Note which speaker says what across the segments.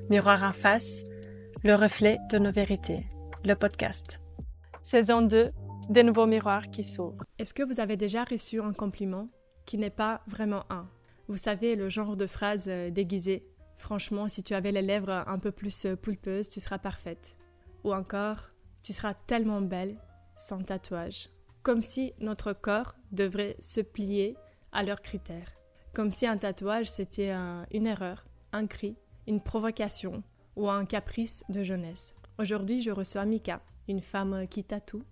Speaker 1: Miroir en face, le reflet de nos vérités, le podcast. Saison 2, des nouveaux miroirs qui s'ouvrent. Est-ce que vous avez déjà reçu un compliment qui n'est pas vraiment un? Vous savez, le genre de phrase déguisée. Franchement, si tu avais les lèvres un peu plus pulpeuses, tu seras parfaite. Ou encore, tu seras tellement belle sans tatouage. Comme si notre corps devrait se plier à leurs critères. Comme si un tatouage, c'était une erreur, un cri, une provocation ou un caprice de jeunesse. Aujourd'hui, je reçois Mika, une femme qui tatoue,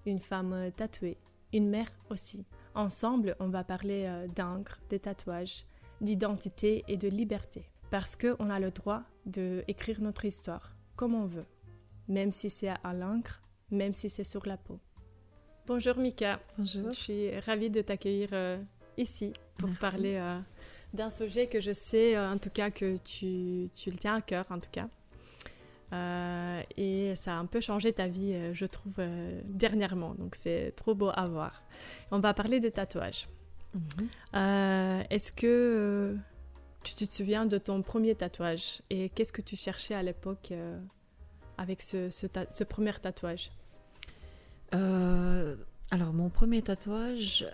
Speaker 1: une femme tatouée, une mère aussi. Ensemble, on va parler d'encre, de tatouage, d'identité et de liberté. Parce qu'on a le droit d'écrire notre histoire comme on veut, même si c'est à l'encre, même si c'est sur la peau. Bonjour Mika.
Speaker 2: Bonjour.
Speaker 1: Je suis ravie de t'accueillir ici pour
Speaker 2: Merci.
Speaker 1: parler d'un sujet que je sais en tout cas que tu le tiens à cœur en tout cas. Et ça a un peu changé ta vie, je trouve, dernièrement. Donc c'est trop beau à voir. On va parler des tatouages. Est-ce que tu te souviens de ton premier tatouage et qu'est-ce que tu cherchais à l'époque avec ce premier tatouage?
Speaker 2: Alors, mon premier tatouage,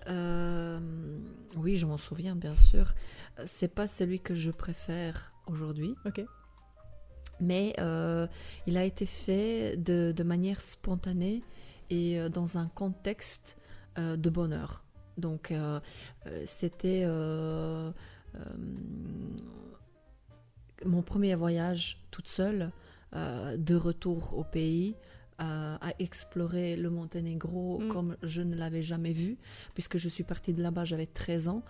Speaker 2: oui, je m'en souviens, bien sûr. C'est pas celui que je préfère aujourd'hui.
Speaker 1: Ok.
Speaker 2: Mais il a été fait de manière spontanée et dans un contexte de bonheur. Donc, c'était mon premier voyage toute seule, de retour au pays, à explorer le Monténégro comme je ne l'avais jamais vu, puisque je suis partie de là-bas, j'avais 13 ans.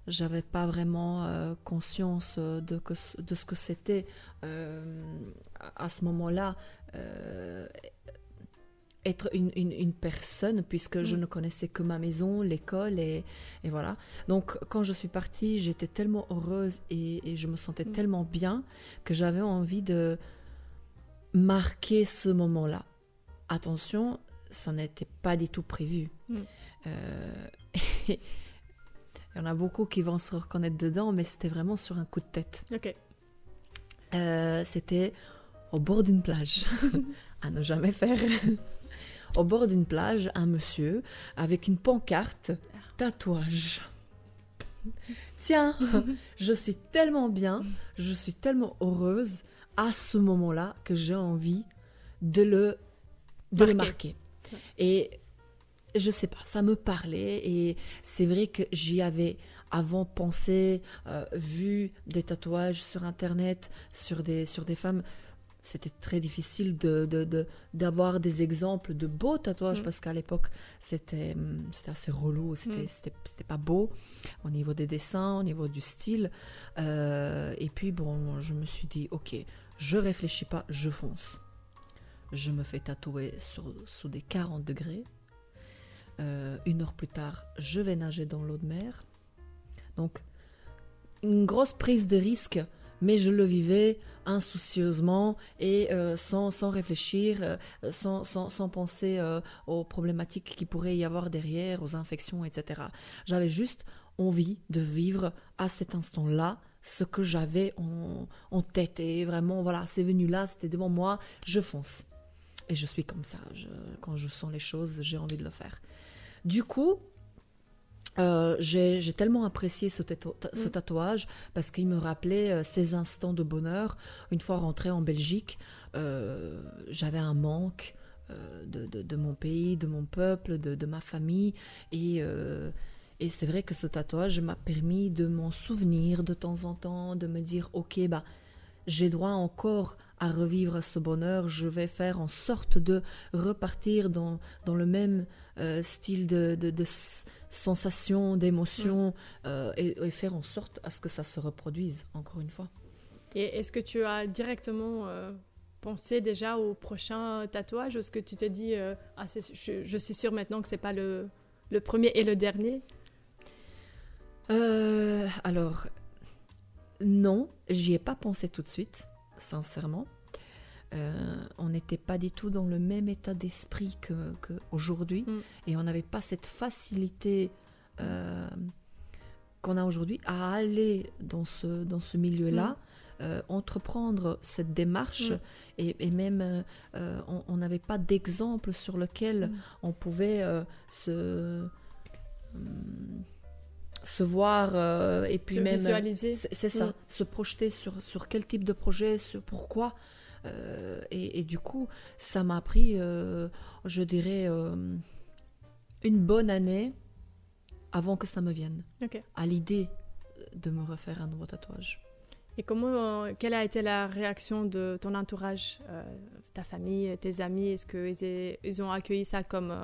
Speaker 2: J'avais pas vraiment conscience de ce que c'était à ce moment-là, être une personne, puisque je ne connaissais que ma maison, l'école et voilà. Donc quand je suis partie, j'étais tellement heureuse et je me sentais tellement bien que j'avais envie de marquer ce moment-là. Attention, ça n'était pas du tout prévu. Il y en a beaucoup qui vont se reconnaître dedans, mais c'était vraiment sur un coup de tête.
Speaker 1: Ok.
Speaker 2: C'était au bord d'une plage, à ne jamais faire. Au bord d'une plage, un monsieur avec une pancarte, tatouage. Tiens, je suis tellement bien, je suis tellement heureuse à ce moment-là que j'ai envie de le marquer. Et je sais pas, ça me parlait et c'est vrai que j'y avais avant pensé, vu des tatouages sur internet, sur des femmes. C'était très difficile d'avoir des exemples de beaux tatouages parce qu'à l'époque c'était assez relou, c'était pas beau au niveau des dessins, au niveau du style. Et puis bon, je me suis dit ok, je réfléchis pas, je fonce. Je me fais tatouer sous des 40 degrés. 1 heure plus tard, je vais nager dans l'eau de mer. Donc, une grosse prise de risque, mais je le vivais insoucieusement et sans réfléchir, sans penser aux problématiques qu'il pourrait y avoir derrière, aux infections, etc. J'avais juste envie de vivre à cet instant-là ce que j'avais en tête. Et vraiment, voilà, c'est venu là, c'était devant moi, je fonce. Et je suis comme ça, quand je sens les choses, j'ai envie de le faire. Du coup, j'ai tellement apprécié ce tatouage parce qu'il me rappelait ces instants de bonheur. Une fois rentrée en Belgique, j'avais un manque de mon pays, de mon peuple, de ma famille. Et c'est vrai que ce tatouage m'a permis de m'en souvenir de temps en temps, de me dire ok, bah, j'ai droit encore à revivre ce bonheur, je vais faire en sorte de repartir dans le même style de sensation, d'émotion, et faire en sorte à ce que ça se reproduise, encore une fois.
Speaker 1: Et est-ce que tu as directement pensé déjà au prochain tatouage? Est-ce que tu te dis, je suis sûre maintenant que c'est pas le premier et le dernier?
Speaker 2: Alors, non, j'y ai pas pensé tout de suite, sincèrement. On n'était pas du tout dans le même état d'esprit qu'aujourd'hui et on n'avait pas cette facilité qu'on a aujourd'hui à aller dans ce milieu-là entreprendre cette démarche et même on n'avait pas d'exemple sur lequel on pouvait se voir et puis
Speaker 1: se
Speaker 2: même
Speaker 1: visualiser.
Speaker 2: C'est ça, se projeter sur quel type de projet, sur pourquoi. Et du coup, ça m'a pris, je dirais, une bonne année avant que ça me vienne à l'idée de me refaire un nouveau tatouage.
Speaker 1: Et quelle a été la réaction de ton entourage, ta famille, tes amis? Est-ce qu'ils ont accueilli ça comme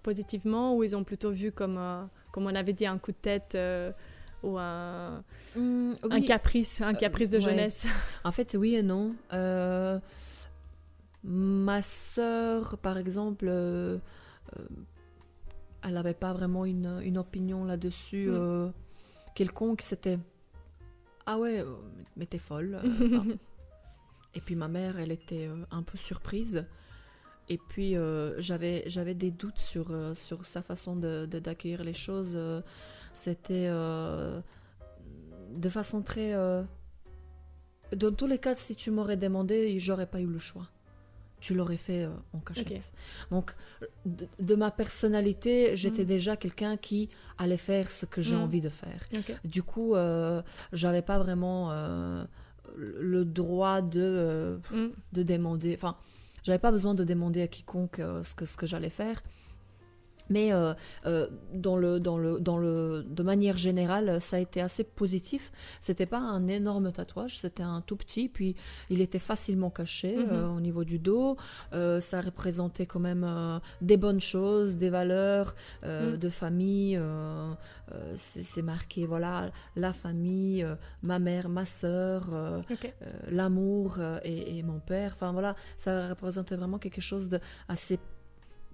Speaker 1: positivement, ou ils ont plutôt vu comme on avait dit, un coup de tête ou un caprice de jeunesse?
Speaker 2: En fait, oui et non. Ma sœur, par exemple, elle n'avait pas vraiment une opinion là-dessus quelconque. C'était « Ah ouais, mais t'es folle ». Et puis ma mère, elle était un peu surprise. Et puis j'avais des doutes sur sa façon d'accueillir les choses. C'était de façon très... Dans tous les cas, si tu m'aurais demandé, j'aurais pas eu le choix. Tu l'aurais fait en cachette. Donc, de ma personnalité, j'étais déjà quelqu'un qui allait faire ce que j'ai envie de faire. Du coup, j'avais pas vraiment le droit de demander... Enfin, j'avais pas besoin de demander à quiconque ce que j'allais faire. Mais de manière générale, ça a été assez positif. C'était pas un énorme tatouage, c'était un tout petit, puis il était facilement caché au niveau du dos. Ça représentait quand même des bonnes choses, des valeurs de famille. C'est marqué, voilà, la famille, ma mère, ma sœur, l'amour et mon père. Enfin voilà, ça représentait vraiment quelque chose d'assez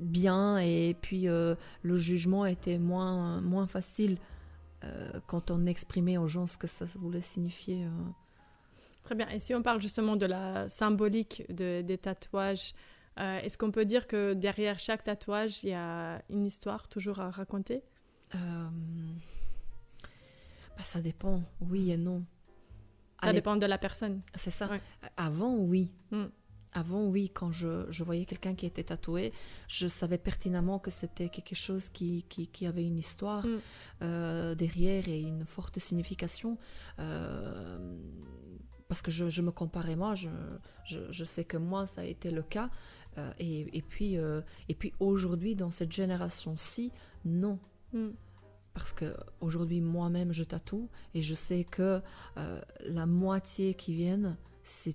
Speaker 2: bien, et puis le jugement était moins facile quand on exprimait aux gens ce que ça voulait signifier.
Speaker 1: Très bien. Et si on parle justement de la symbolique des tatouages, est-ce qu'on peut dire que derrière chaque tatouage, il y a une histoire toujours à raconter?
Speaker 2: Ça dépend, oui et non.
Speaker 1: Ça dépend de la personne.
Speaker 2: C'est ça. Ouais. Avant, oui. Avant, oui, quand je voyais quelqu'un qui était tatoué, je savais pertinemment que c'était quelque chose qui avait une histoire derrière et une forte signification. Parce que je me comparais, moi, je sais que moi, ça a été le cas. Et puis aujourd'hui, dans cette génération-ci, non. Parce qu'aujourd'hui, moi-même, je tatoue et je sais que la moitié qui viennent, c'est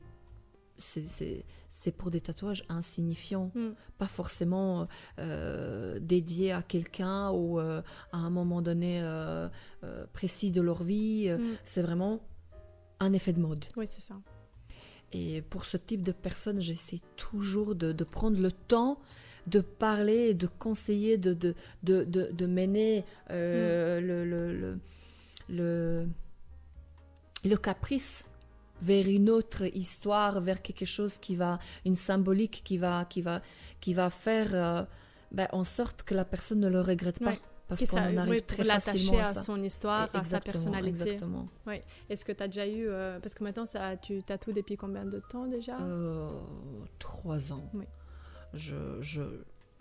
Speaker 2: pour des tatouages insignifiants, pas forcément dédiés à quelqu'un ou à un moment donné précis de leur vie. C'est vraiment un effet de mode.
Speaker 1: Oui, c'est ça.
Speaker 2: Et pour ce type de personnes, j'essaie toujours de prendre le temps de parler, de conseiller, de mener le caprice vers une autre histoire, vers quelque chose une symbolique qui va faire en sorte que la personne ne le regrette pas. Parce qu'on en arrive très facilement
Speaker 1: à son histoire, à sa personnalité.
Speaker 2: Exactement.
Speaker 1: Oui. Est-ce que tu as déjà eu... parce que maintenant, tu tatoues depuis combien de temps déjà?
Speaker 2: 3 ans. Oui.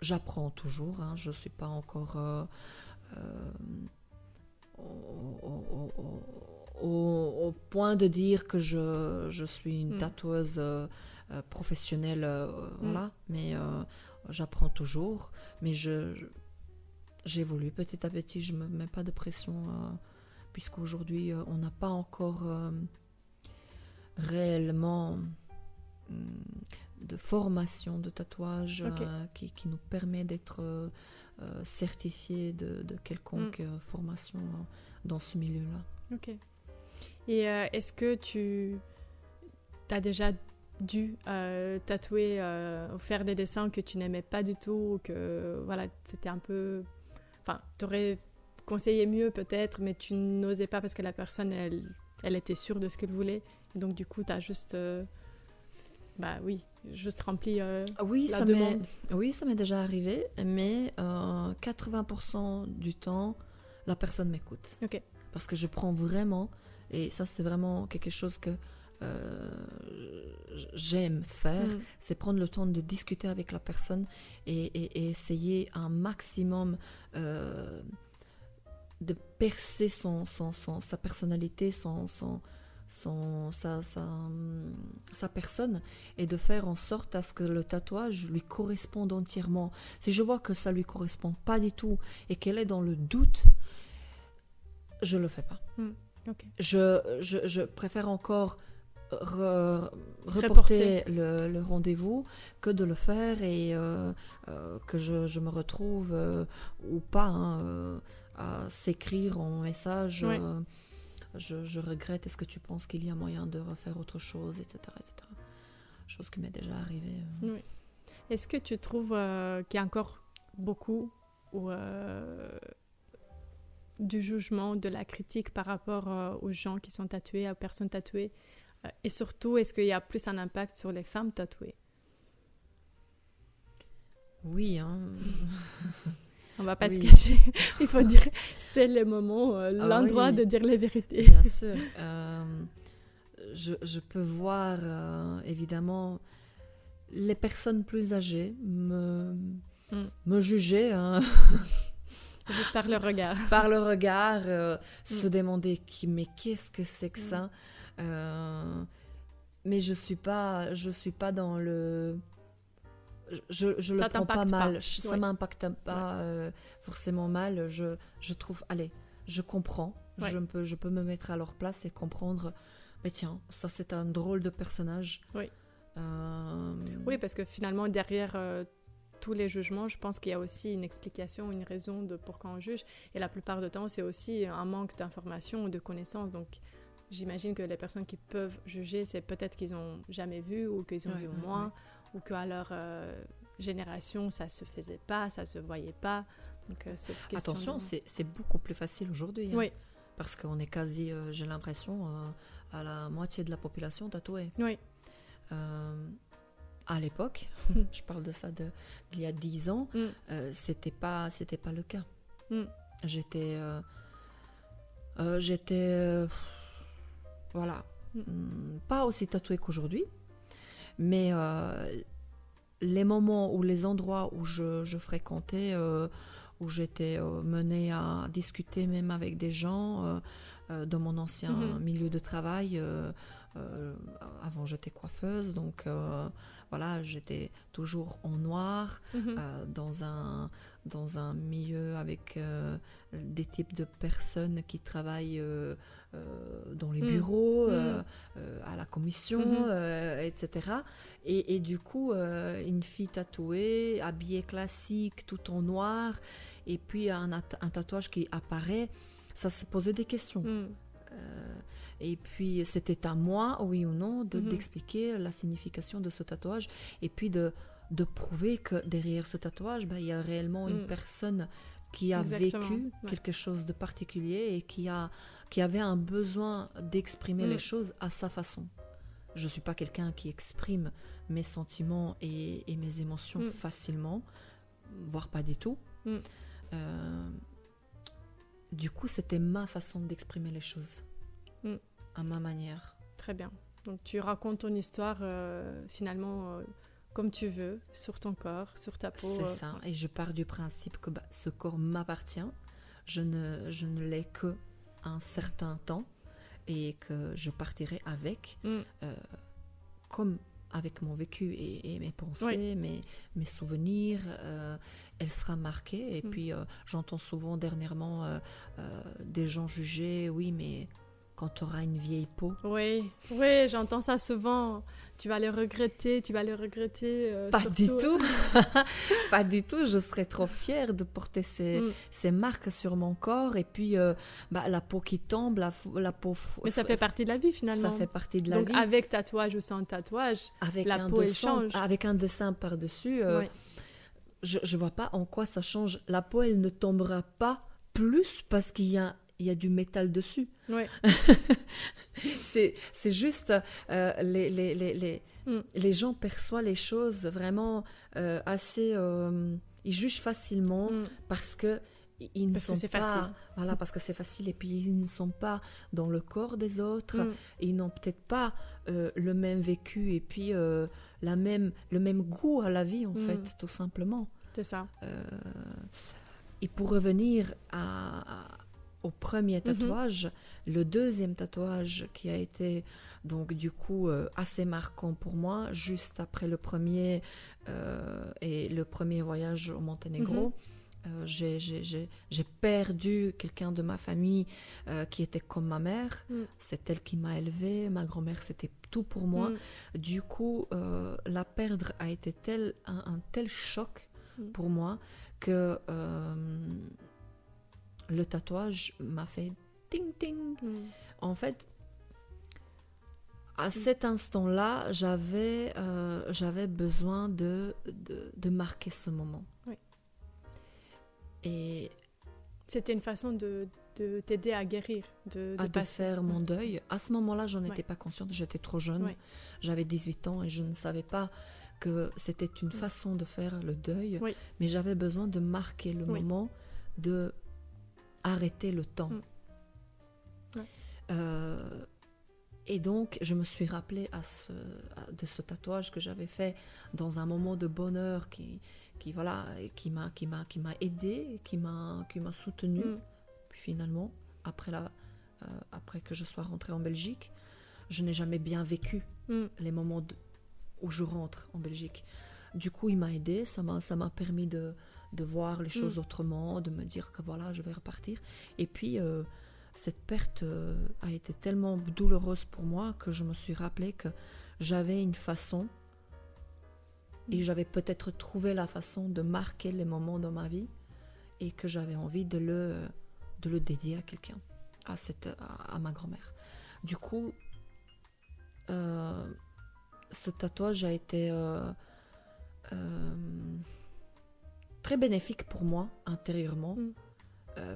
Speaker 2: J'apprends toujours. Hein. Je ne suis pas encore au point de dire que je suis une tatoueuse professionnelle. Voilà. Mais j'apprends toujours. Mais j'évolue petit à petit, je ne me mets pas de pression, puisqu'aujourd'hui, on n'a pas encore réellement de formation de tatouage qui nous permet d'être certifié de quelconque formation dans ce milieu-là.
Speaker 1: Ok. Et est-ce que tu as déjà dû tatouer ou faire des dessins que tu n'aimais pas du tout, ou que voilà, c'était un peu... Enfin, tu aurais conseillé mieux peut-être, mais tu n'osais pas parce que la personne, elle était sûre de ce qu'elle voulait. Donc du coup, tu as juste... juste rempli la demande.
Speaker 2: Oui, ça m'est déjà arrivé, mais 80% du temps, la personne m'écoute.
Speaker 1: Ok.
Speaker 2: Parce que je prends vraiment Et ça, c'est vraiment quelque chose que j'aime faire, c'est prendre le temps de discuter avec la personne et essayer un maximum de percer sa personnalité, sa personne, et de faire en sorte à ce que le tatouage lui corresponde entièrement. Si je vois que ça lui correspond pas du tout et qu'elle est dans le doute, je le fais pas.
Speaker 1: Okay.
Speaker 2: Je préfère encore reporter le rendez-vous que de le faire et que je me retrouve ou pas à s'écrire en message je regrette, est-ce que tu penses qu'il y a moyen de refaire autre chose, etc. Chose qui m'est déjà arrivée.
Speaker 1: Oui. Est-ce que tu trouves qu'il y a encore beaucoup du jugement, de la critique par rapport aux gens qui sont tatoués, aux personnes tatouées, et surtout, est-ce qu'il y a plus un impact sur les femmes tatouées?
Speaker 2: Oui,
Speaker 1: On va pas se cacher, il faut dire, c'est le moment, l'endroit de dire les vérités.
Speaker 2: Bien sûr. Je peux voir, évidemment, les personnes plus âgées me juger.
Speaker 1: Juste par le regard.
Speaker 2: Par le regard, se demander mais qu'est-ce que c'est que ça? Mais je suis pas dans le... Je le prends pas mal. Ça m'impacte pas forcément mal. Je trouve... Allez, je comprends. Je peux me mettre à leur place et comprendre... Mais tiens, ça c'est un drôle de personnage.
Speaker 1: Oui. Oui, parce que finalement, derrière... tous les jugements, je pense qu'il y a aussi une explication, une raison de pourquoi on juge. Et la plupart du temps, c'est aussi un manque d'informations ou de connaissances. Donc, j'imagine que les personnes qui peuvent juger, c'est peut-être qu'ils n'ont jamais vu ou qu'ils ont vu moins, ou qu'à leur génération, ça ne se faisait pas, ça ne se voyait pas. Donc,
Speaker 2: attention, c'est beaucoup plus facile aujourd'hui.
Speaker 1: Oui.
Speaker 2: Parce qu'on est quasi, j'ai l'impression, à la moitié de la population tatouée.
Speaker 1: Oui.
Speaker 2: À l'époque, je parle de ça d'il y a 10 ans, c'était pas le cas. J'étais voilà, pas aussi tatouée qu'aujourd'hui, mais les moments ou les endroits où je fréquentais, où j'étais menée à discuter même avec des gens dans mon ancien milieu de travail. Avant j'étais coiffeuse, donc voilà, j'étais toujours en noir, dans un milieu avec des types de personnes qui travaillent dans les bureaux, à la commission, etc. Et du coup, une fille tatouée, habillée classique, tout en noir, et puis un tatouage qui apparaît, ça se posait des questions. Et puis, c'était à moi, oui ou non, d'expliquer la signification de ce tatouage et puis de prouver que derrière ce tatouage, il y a réellement une personne qui a vécu quelque chose de particulier et qui avait un besoin d'exprimer les choses à sa façon. Je ne suis pas quelqu'un qui exprime mes sentiments et mes émotions facilement, voire pas du tout. Du coup, c'était ma façon d'exprimer les choses. À ma manière.
Speaker 1: Très bien. Donc tu racontes ton histoire finalement comme tu veux, sur ton corps, sur ta peau.
Speaker 2: C'est ça. Et je pars du principe que ce corps m'appartient. Je ne l'ai que un certain temps et que je partirai avec, comme avec mon vécu et mes pensées, mes souvenirs. Elle sera marquée. Et puis j'entends souvent dernièrement des gens juger, oui, mais quand tu auras une vieille peau.
Speaker 1: Oui, j'entends ça souvent. Tu vas le regretter.
Speaker 2: Pas
Speaker 1: surtout.
Speaker 2: du tout. Pas du tout. Je serais trop fière de porter ces marques sur mon corps. Et puis, la peau qui tombe, la peau...
Speaker 1: Mais ça fait partie de la vie, finalement.
Speaker 2: Ça fait partie de la vie.
Speaker 1: Donc, avec tatouage ou sans tatouage, la peau, elle change.
Speaker 2: Avec un dessin par-dessus, je ne vois pas en quoi ça change. La peau, elle ne tombera pas plus parce qu'il y a du métal dessus.
Speaker 1: Oui.
Speaker 2: c'est juste les gens perçoivent les choses vraiment assez... ils jugent facilement parce que ils ne
Speaker 1: parce
Speaker 2: sont
Speaker 1: que c'est
Speaker 2: pas,
Speaker 1: facile.
Speaker 2: voilà, parce que c'est facile, et puis ils ne sont pas dans le corps des autres, ils n'ont peut-être pas le même vécu, et puis le même goût à la vie, en fait, tout simplement.
Speaker 1: C'est ça.
Speaker 2: Et pour revenir au premier tatouage, le deuxième tatouage qui a été donc du coup assez marquant pour moi, juste après le premier et le premier voyage au Monténégro, j'ai perdu quelqu'un de ma famille qui était comme ma mère. C'est elle qui m'a élevée, ma grand-mère c'était tout pour moi. Du coup, la perdre a été un tel choc pour moi que le tatouage m'a fait ting ting. En fait, à cet instant-là, j'avais besoin de marquer ce moment.
Speaker 1: Oui.
Speaker 2: Et
Speaker 1: c'était une façon de t'aider à guérir, de
Speaker 2: faire mon deuil. À ce moment-là, j'en étais pas consciente, j'étais trop jeune.
Speaker 1: Ouais.
Speaker 2: J'avais 18 ans et je ne savais pas que c'était une façon de faire le deuil. Oui. Mais j'avais besoin de marquer le moment, de arrêter le temps. Et donc, je me suis rappelée de ce tatouage que j'avais fait dans un moment de bonheur qui m'a aidée, qui m'a soutenue. Puis finalement, après que je sois rentrée en Belgique, je n'ai jamais bien vécu les moments où je rentre en Belgique. Du coup, il m'a aidée, ça m'a permis de voir les choses autrement, de me dire que voilà, je vais repartir. Et puis, cette perte a été tellement douloureuse pour moi que je me suis rappelée que j'avais une façon, et j'avais peut-être trouvé la façon de marquer les moments dans ma vie, et que j'avais envie de le dédier à quelqu'un, à ma grand-mère. Du coup, ce tatouage a été très bénéfique pour moi intérieurement,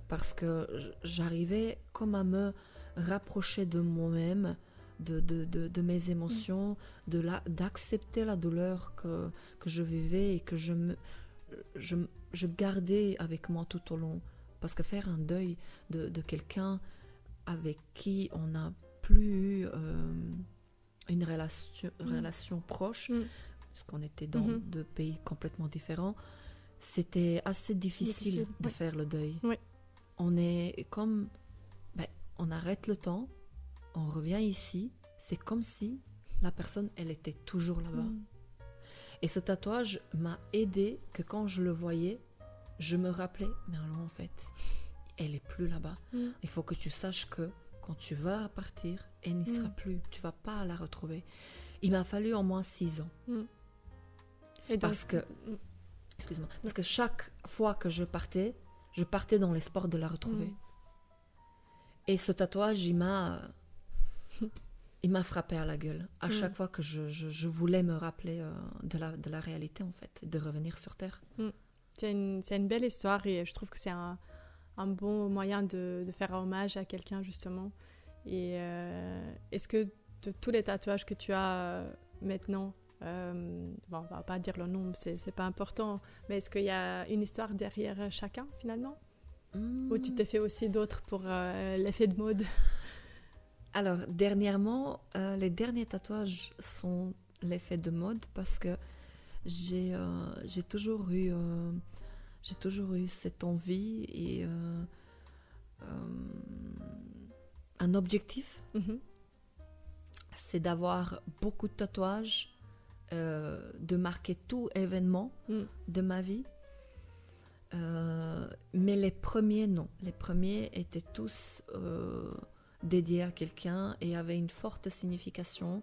Speaker 2: parce que j'arrivais comme à me rapprocher de moi-même, de mes émotions, d'accepter la douleur que je vivais et que je gardais avec moi tout au long. Parce que faire un deuil de quelqu'un avec qui on n'a plus eu une relation proche, parce qu'on était dans deux pays complètement différents, c'était assez difficile de faire le deuil. Oui. On est comme... on arrête le temps, on revient ici, c'est comme si la personne, elle était toujours là-bas. Et ce tatouage m'a aidé, que quand je le voyais, je me rappelais, mais alors en fait, elle est plus là-bas. Il faut que tu saches que quand tu vas partir, elle n'y sera plus. Tu vas pas la retrouver. Il m'a fallu au moins 6 ans. Et donc, parce que chaque fois que je partais dans l'espoir de la retrouver. Et ce tatouage, il m'a frappé à la gueule. À chaque fois que je voulais me rappeler de la réalité, en fait, de revenir sur Terre.
Speaker 1: C'est une belle histoire et je trouve que c'est un bon moyen de faire hommage à quelqu'un, justement. Et est-ce que de tous les tatouages que tu as maintenant, on va pas dire le nombre, c'est pas important, mais est-ce qu'il y a une histoire derrière chacun, finalement? Ou tu t'es fait aussi d'autres pour l'effet de mode?
Speaker 2: Alors, dernièrement, les derniers tatouages sont l'effet de mode parce que j'ai toujours eu cette envie et un objectif, c'est d'avoir beaucoup de tatouages, de marquer tout événement de ma vie. Mais les premiers, non. Les premiers étaient tous dédiés à quelqu'un et avaient une forte signification.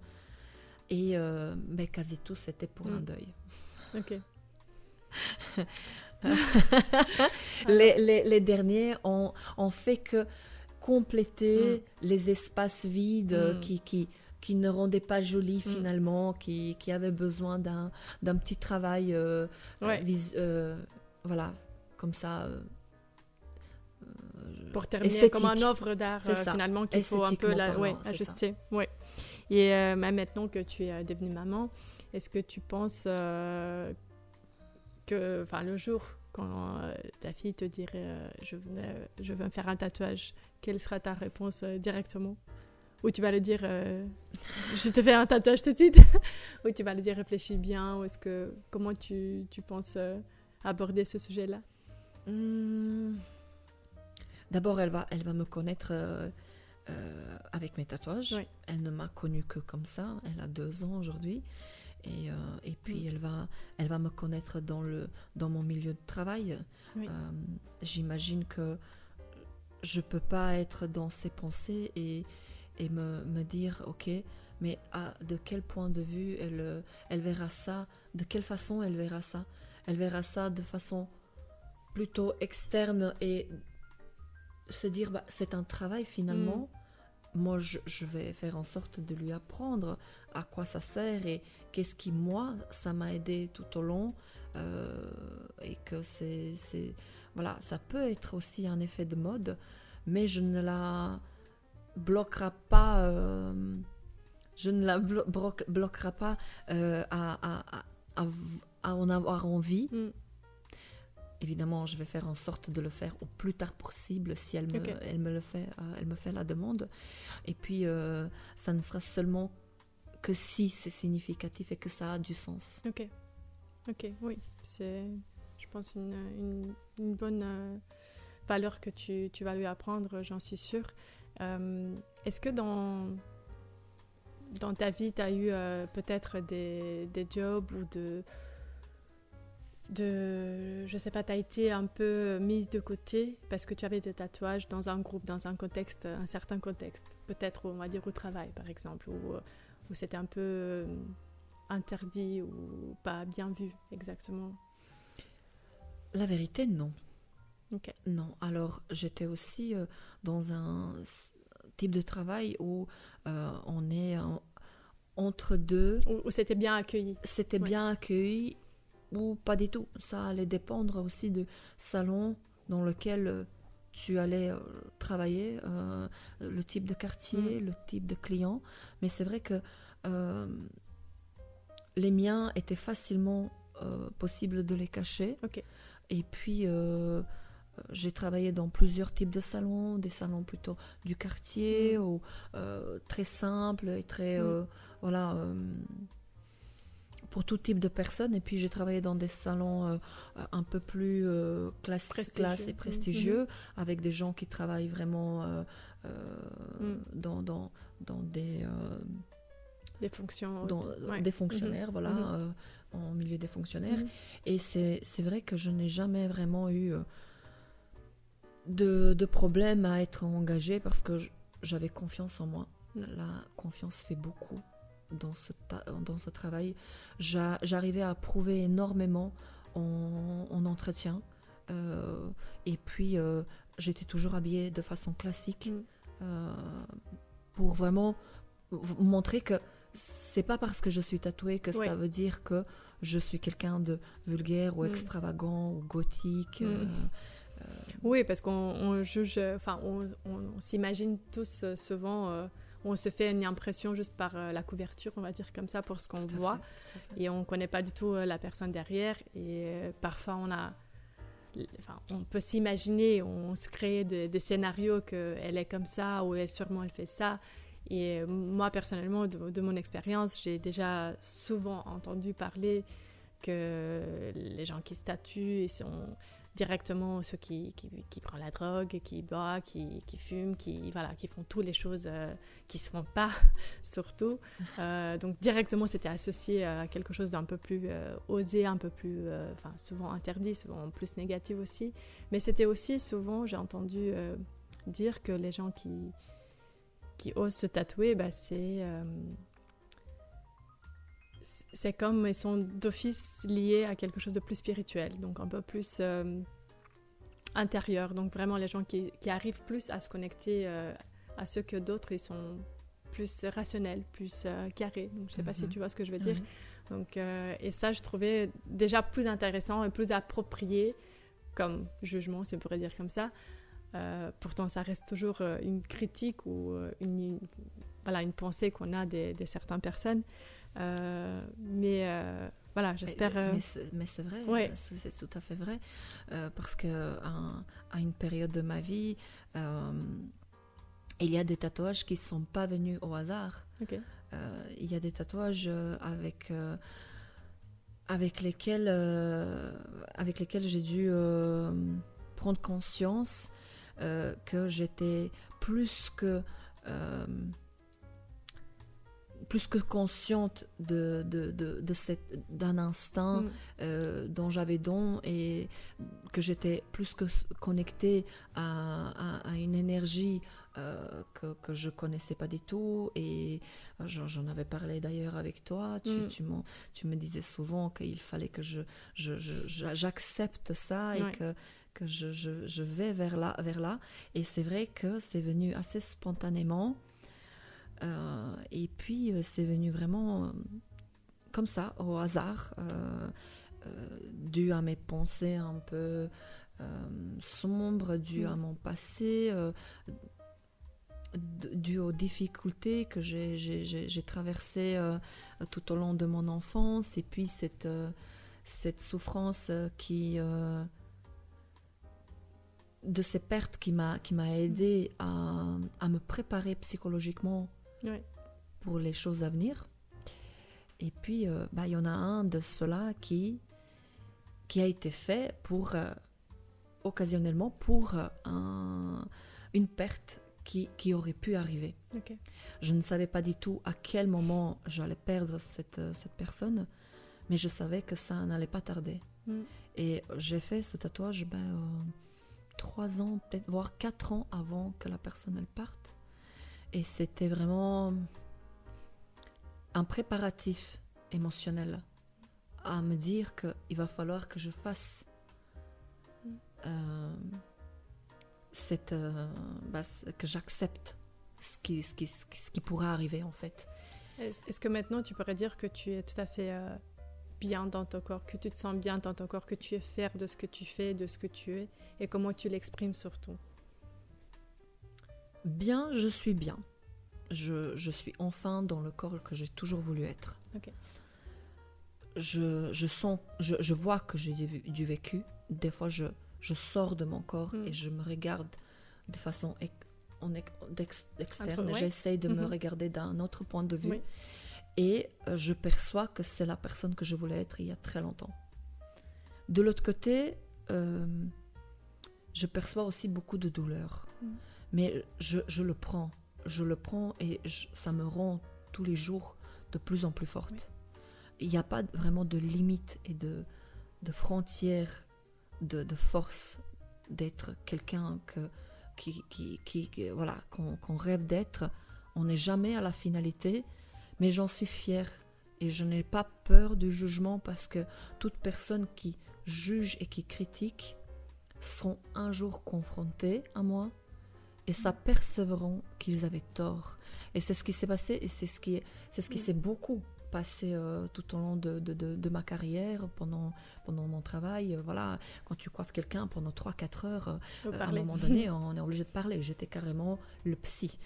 Speaker 2: Et quasi tous, c'était pour un deuil.
Speaker 1: Ok.
Speaker 2: Les derniers ont fait que compléter les espaces vides qui ne rendaient pas jolis finalement, qui avaient besoin d'un petit travail voilà, comme ça
Speaker 1: pour terminer esthétique. Comme une œuvre d'art finalement qu'il faut un peu ajuster. Ouais. Et même maintenant que tu es devenue maman, est-ce que tu penses que le jour quand ta fille te dirait je veux me faire un tatouage, quelle sera ta réponse directement? Ou tu vas lui dire je te fais un tatouage tout de suite? Ou tu vas lui dire réfléchis bien? Ou comment tu penses aborder ce sujet-là?
Speaker 2: D'abord, elle va me connaître avec mes tatouages.
Speaker 1: Oui.
Speaker 2: Elle ne m'a connue que comme ça. Elle a 2 ans aujourd'hui. Et puis, elle va me connaître dans mon milieu de travail.
Speaker 1: Oui.
Speaker 2: J'imagine que je ne peux pas être dans ses pensées et me dire, ok, mais de quel point de vue elle verra ça? De quelle façon elle verra ça? Elle verra ça de façon plutôt externe et se dire, c'est un travail finalement. Moi, je vais faire en sorte de lui apprendre à quoi ça sert et qu'est-ce qui, moi, ça m'a aidé tout au long. Et que voilà, ça peut être aussi un effet de mode, mais je ne la bloquera pas, à en avoir envie. Évidemment, je vais faire en sorte de le faire au plus tard possible si elle me fait la demande. Et puis, ça ne sera seulement que si c'est significatif et que ça a du sens.
Speaker 1: Ok, oui. C'est, je pense, une bonne valeur que tu vas lui apprendre, j'en suis sûre. Est-ce que dans ta vie, tu as eu peut-être des jobs ou je sais pas, tu as été un peu mise de côté parce que tu avais des tatouages dans un groupe, dans un contexte, un certain contexte, peut-être on va dire au travail par exemple, où c'était un peu interdit ou pas bien vu exactement?
Speaker 2: La vérité, non.
Speaker 1: Ok.
Speaker 2: Non, alors j'étais aussi dans un type de travail où on est entre deux.
Speaker 1: Où c'était bien accueilli.
Speaker 2: C'était bien accueilli ou pas du tout. Ça allait dépendre aussi du salon dans lequel tu allais travailler, le type de quartier, le type de client. Mais c'est vrai que les miens étaient facilement possible de les cacher.
Speaker 1: Ok.
Speaker 2: Et puis, j'ai travaillé dans plusieurs types de salons, des salons plutôt du quartier, ou très simples et très, voilà, pour tout type de personnes. Et puis, j'ai travaillé dans des salons un peu plus classe et prestigieux, avec des gens qui travaillent vraiment dans
Speaker 1: des fonctions,
Speaker 2: des fonctionnaires, voilà, en milieu des fonctionnaires. Et c'est vrai que je n'ai jamais vraiment eu de problème à être engagée parce que j'avais confiance en moi. La confiance fait beaucoup dans ce travail. J'arrivais à prouver énormément en entretien. Et puis, j'étais toujours habillée de façon classique pour vraiment montrer que c'est pas parce que je suis tatouée que ça veut dire que je suis quelqu'un de vulgaire ou extravagant ou gothique.
Speaker 1: Oui, parce qu'on juge, enfin, on s'imagine tous souvent, on se fait une impression juste par la couverture, on va dire comme ça, pour ce qu'on voit, et on connaît pas du tout la personne derrière, et parfois on peut s'imaginer, on se crée des scénarios qu'elle est comme ça, ou sûrement elle fait ça. Et moi, personnellement, de mon expérience, j'ai déjà souvent entendu parler que les gens qui se tatouent, ils sont directement ceux qui prennent la drogue, qui boivent, qui fument, qui font toutes les choses qui ne se font pas, surtout. Donc, directement, c'était associé à quelque chose d'un peu plus osé, un peu plus, souvent interdit, souvent plus négatif aussi. Mais c'était aussi souvent, j'ai entendu dire que les gens qui osent se tatouer, c'est comme ils sont d'office liés à quelque chose de plus spirituel, donc un peu plus intérieur. Donc vraiment les gens qui arrivent plus à se connecter à ceux que d'autres, ils sont plus rationnels, plus carrés. Donc je sais pas si tu vois ce que je veux dire. Donc, et ça, je trouvais déjà plus intéressant et plus approprié comme jugement, si on pourrait dire comme ça. Pourtant, ça reste toujours une critique ou une pensée qu'on a de certaines personnes. Mais voilà, j'espère...
Speaker 2: Mais c'est vrai,
Speaker 1: Ouais.
Speaker 2: c'est tout à fait vrai. Parce qu'à une période de ma vie, il y a des tatouages qui ne sont pas venus au hasard.
Speaker 1: Ok.
Speaker 2: Il y a des tatouages avec lesquels j'ai dû prendre conscience que j'étais plus que consciente d'un instinct dont j'avais don, et que j'étais plus que connectée à une énergie que je connaissais pas du tout. Et j'en avais parlé d'ailleurs avec toi. Tu me disais souvent qu'il fallait que j'accepte ça, et que je vais vers là. Et c'est vrai que c'est venu assez spontanément. Et puis c'est venu vraiment comme ça, au hasard, dû à mes pensées un peu sombres, dû à mon passé, dû aux difficultés que j'ai traversées tout au long de mon enfance, et puis cette souffrance de ces pertes qui m'a aidé à me préparer psychologiquement pour les choses à venir. Et puis il y en a un de ceux-là qui a été fait occasionnellement pour une perte qui aurait pu arriver.
Speaker 1: Okay.
Speaker 2: Je ne savais pas du tout à quel moment j'allais perdre cette personne, mais je savais que ça n'allait pas tarder. Et j'ai fait ce tatouage 3 ans, peut-être, voire 4 ans avant que la personne elle parte. Et c'était vraiment un préparatif émotionnel à me dire qu'il va falloir que je fasse que j'accepte ce qui pourra arriver, en fait.
Speaker 1: Est-ce que maintenant tu pourrais dire que tu es tout à fait bien dans ton corps, que tu te sens bien dans ton corps, que tu es fier de ce que tu fais, de ce que tu es, et comment tu l'exprimes surtout?
Speaker 2: Bien, je suis bien. Je suis enfin dans le corps que j'ai toujours voulu être.
Speaker 1: Okay.
Speaker 2: Je vois que j'ai du vécu. Des fois, je sors de mon corps et je me regarde de façon externe. J'essaye de me regarder d'un autre point de vue. Oui. Et je perçois que c'est la personne que je voulais être il y a très longtemps. De l'autre côté, je perçois aussi beaucoup de douleur. Mais je le prends. Et ça me rend tous les jours de plus en plus forte. Oui. Il n'y a pas vraiment de limite et de frontières de force d'être quelqu'un qu'on rêve d'être. On n'est jamais à la finalité, mais j'en suis fière et je n'ai pas peur du jugement, parce que toute personne qui juge et qui critique seront un jour confrontés à moi et s'apercevront qu'ils avaient tort. Et c'est ce qui s'est passé, et c'est ce qui s'est beaucoup passé tout au long de ma carrière, pendant mon travail. Voilà, quand tu coiffes quelqu'un pendant 3-4 heures, à un moment donné, on est obligé de parler. J'étais carrément le psy.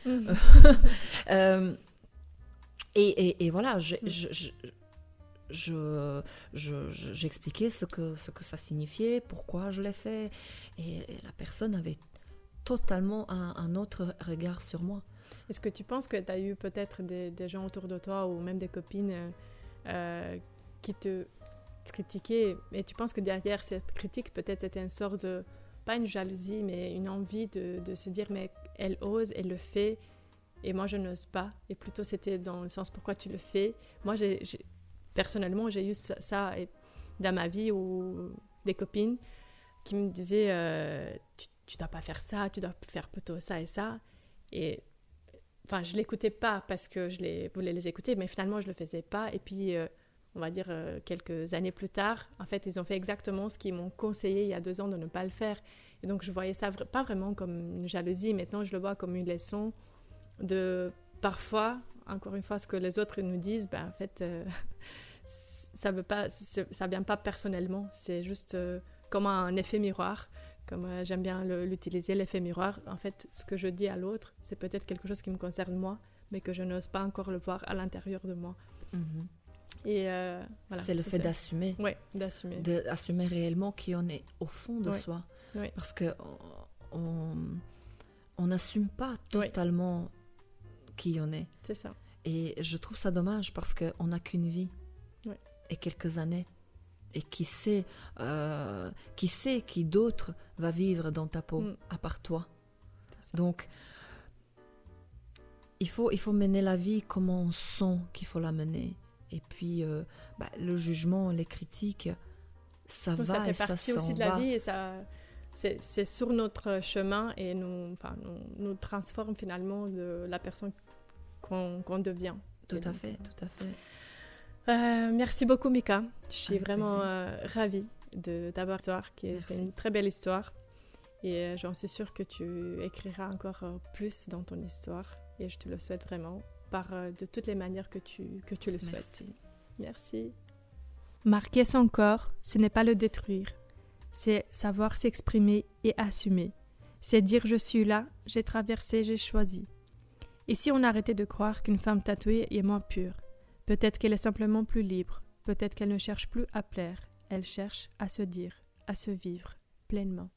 Speaker 2: Et voilà, j'expliquais ce que ça signifiait, pourquoi je l'ai fait, et la personne avait totalement un autre regard sur moi.
Speaker 1: Est-ce que tu penses que tu as eu peut-être des gens autour de toi, ou même des copines qui te critiquaient, et tu penses que derrière cette critique, peut-être c'était une sorte de, pas une jalousie, mais une envie de se dire, mais elle ose, elle le fait, et moi je n'ose pas, et plutôt c'était dans le sens, pourquoi tu le fais? Moi personnellement j'ai eu ça dans ma vie, ou des copines qui me disaient tu dois pas faire ça, tu dois faire plutôt ça et ça, et enfin je l'écoutais pas parce que je voulais les écouter, mais finalement je le faisais pas, et puis on va dire quelques années plus tard, en fait ils ont fait exactement ce qu'ils m'ont conseillé il y a 2 ans de ne pas le faire, et donc je voyais ça pas vraiment comme une jalousie, maintenant je le vois comme une leçon de parfois, encore une fois, ce que les autres nous disent, en fait ça vient pas personnellement, c'est juste comme un effet miroir, comme j'aime bien l'utiliser, l'effet miroir. En fait, ce que je dis à l'autre, c'est peut-être quelque chose qui me concerne moi, mais que je n'ose pas encore le voir à l'intérieur de moi. Et voilà,
Speaker 2: c'est le fait d'assumer.
Speaker 1: Oui, d'assumer.
Speaker 2: D'assumer réellement qui on est au fond de
Speaker 1: Oui.
Speaker 2: soi.
Speaker 1: Oui.
Speaker 2: Parce que on n'assume pas totalement qui on est.
Speaker 1: C'est ça.
Speaker 2: Et je trouve ça dommage parce qu'on n'a qu'une vie et quelques années. Et qui sait qui d'autre va vivre dans ta peau à part toi. Donc, il faut mener la vie comme on sent qu'il faut la mener. Et puis, le jugement, les critiques, ça va
Speaker 1: ça fait
Speaker 2: et ça
Speaker 1: partie aussi de la vie et ça, c'est sur notre chemin et nous transforme finalement de la personne qu'on devient.
Speaker 2: Tout à fait.
Speaker 1: Merci beaucoup, Mika. Je suis
Speaker 2: Avec
Speaker 1: vraiment
Speaker 2: plaisir.
Speaker 1: ravie d'avoir l'histoire. C'est une très belle histoire. Et j'en suis sûre que tu écriras encore plus dans ton histoire. Et je te le souhaite vraiment, de toutes les manières que tu le souhaites. Merci. Marquer son corps, ce n'est pas le détruire. C'est savoir s'exprimer et assumer. C'est dire je suis là, j'ai traversé, j'ai choisi. Et si on arrêtait de croire qu'une femme tatouée est moins pure? Peut-être qu'elle est simplement plus libre, peut-être qu'elle ne cherche plus à plaire, elle cherche à se dire, à se vivre pleinement.